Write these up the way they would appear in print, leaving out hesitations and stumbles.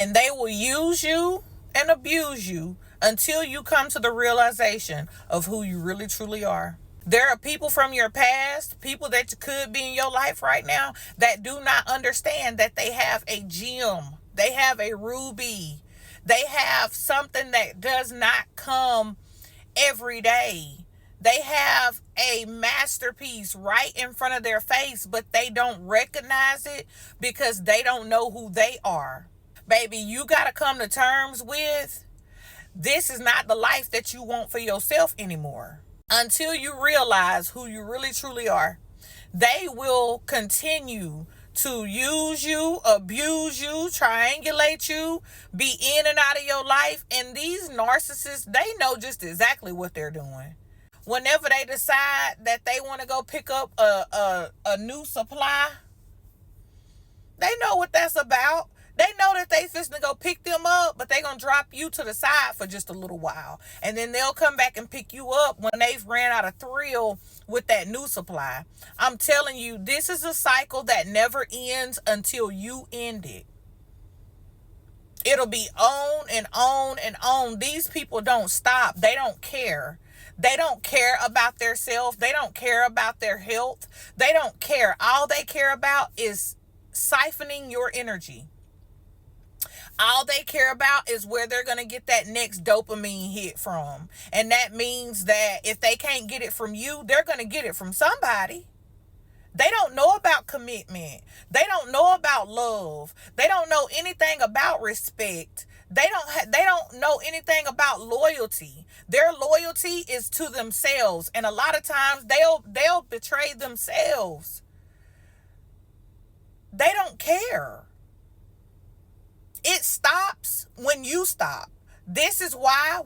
And they will use you and abuse you until you come to the realization of who you really truly are. There are people from your past, people that could be in your life right now, that do not understand that they have a gem. They have a ruby. They have something that does not come every day. They have a masterpiece right in front of their face, but they don't recognize it because they don't know who they are. Baby, you got to come to terms with, this is not the life that you want for yourself anymore. Until you realize who you really truly are, they will continue to use you, abuse you, triangulate you, be in and out of your life. And these narcissists, they know just exactly what they're doing. Whenever they decide that they want to go pick up a new supply, they know what that's about. They know that they fixing to go pick them up, but they gonna drop you to the side for just a little while. And then they'll come back and pick you up when they've ran out of thrill with that new supply. I'm telling you, this is a cycle that never ends until you end it. It'll be on and on and on. These people don't stop. They don't care. They don't care about their self. They don't care about their health. They don't care. All they care about is siphoning your energy. All they care about is where they're going to get that next dopamine hit from. And that means that if they can't get it from you, they're going to get it from somebody. They don't know about commitment. They don't know about love. They don't know anything about respect. They don't know anything about loyalty. Their loyalty is to themselves. And a lot of times they'll betray themselves. They don't care. It stops when you stop. This is why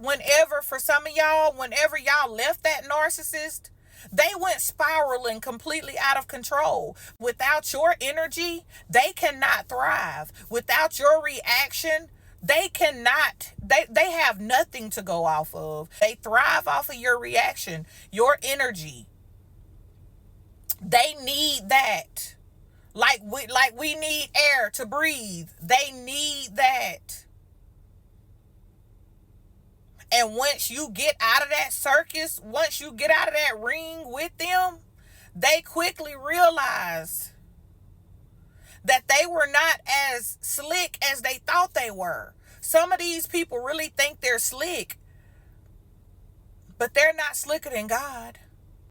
for some of y'all, whenever y'all left that narcissist, they went spiraling completely out of control. Without your energy, they cannot thrive. Without your reaction, they cannot, they have nothing to go off of. They thrive off of your reaction, your energy. They need that. Like we need air to breathe. They need that. And once you get out of that circus, once you get out of that ring with them, they quickly realize that they were not as slick as they thought they were. Some of these people really think they're slick, but they're not slicker than God.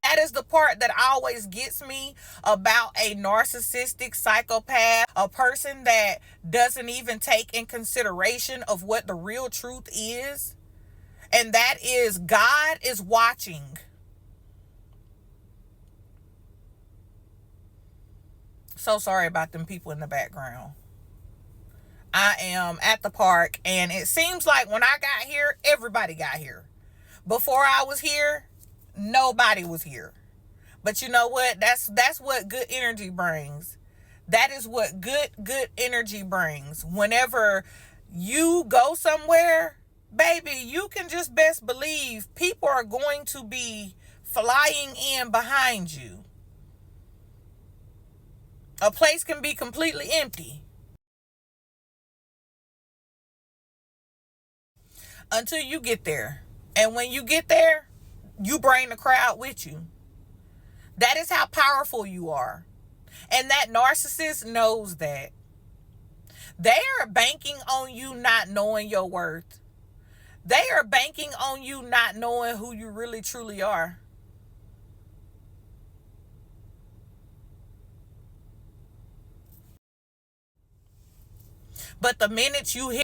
That is the part that always gets me about a narcissistic psychopath, a person that doesn't even take in consideration of what the real truth is. And that is, God is watching. So sorry about them people in the background. I am at the park, and it seems like when I got here, everybody got here. Before I was here, nobody was here. But you know what? That's what good energy brings. That is what good energy brings. Whenever you go somewhere, baby, you can just best believe people are going to be flying in behind you. A place can be completely empty until you get there. And when you get there, you bring the crowd with you. That is how powerful you are. And that narcissist knows that. They are banking on you not knowing your worth. They are banking on you not knowing who you really truly are. But the minute you hit,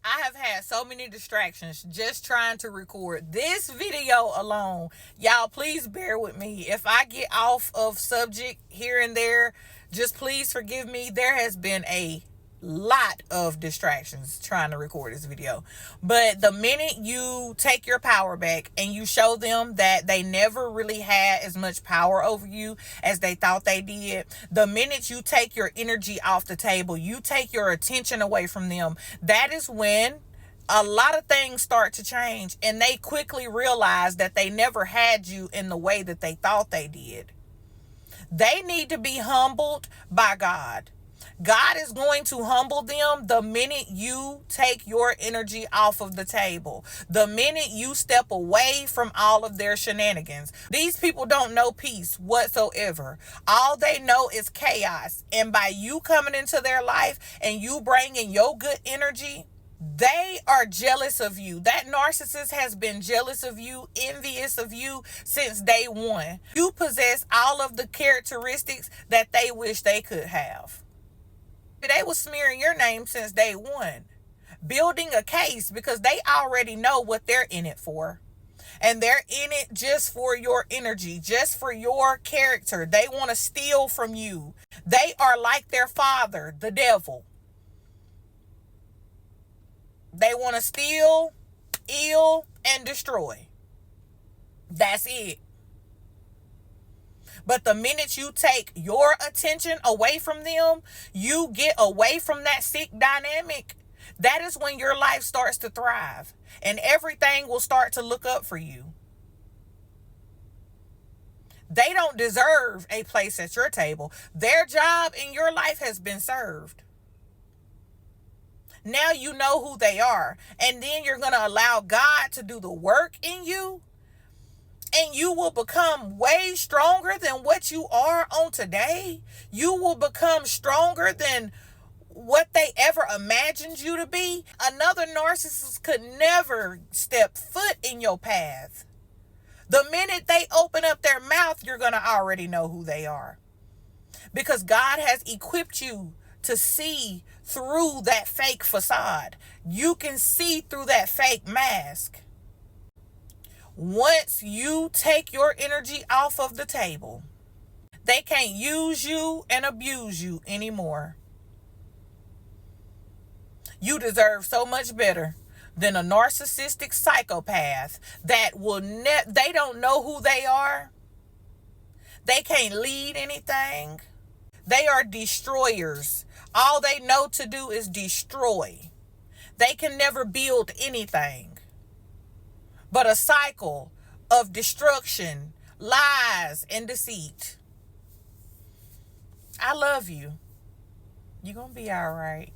I have had so many distractions just trying to record this video alone. Y'all, please bear with me. If I get off of subject here and there, just please forgive me. There has been a lot of distractions trying to record this video. But the minute you take your power back and you show them that they never really had as much power over you as they thought they did, the minute you take your energy off the table, you take your attention away from them, that is when a lot of things start to change, and they quickly realize that they never had you in the way that they thought they did. They need to be humbled by God. God is going to humble them the minute you take your energy off of the table. The minute you step away from all of their shenanigans. These people don't know peace whatsoever. All they know is chaos. And by you coming into their life and you bringing your good energy, they are jealous of you. That narcissist has been jealous of you, envious of you since day one. You possess all of the characteristics that they wish they could have. They were smearing your name since day one, building a case because they already know what they're in it for. And they're in it just for your energy, just for your character. They want to steal from you. They are like their father, the devil. They want to steal, ill, and destroy. That's it. But the minute you take your attention away from them, you get away from that sick dynamic, that is when your life starts to thrive and everything will start to look up for you. They don't deserve a place at your table. Their job in your life has been served. Now you know who they are. And then you're going to allow God to do the work in you. And you will become way stronger than what you are on today. You will become stronger than what they ever imagined you to be. Another narcissist could never step foot in your path. The minute they open up their mouth, you're going to already know who they are. Because God has equipped you to see through that fake facade. You can see through that fake mask. Once you take your energy off of the table, they can't use you and abuse you anymore. You deserve so much better than a narcissistic psychopath that will they don't know who they are. They can't lead anything. They are destroyers. All they know to do is destroy. They can never build anything but a cycle of destruction, lies, and deceit. I love you. You're going to be all right.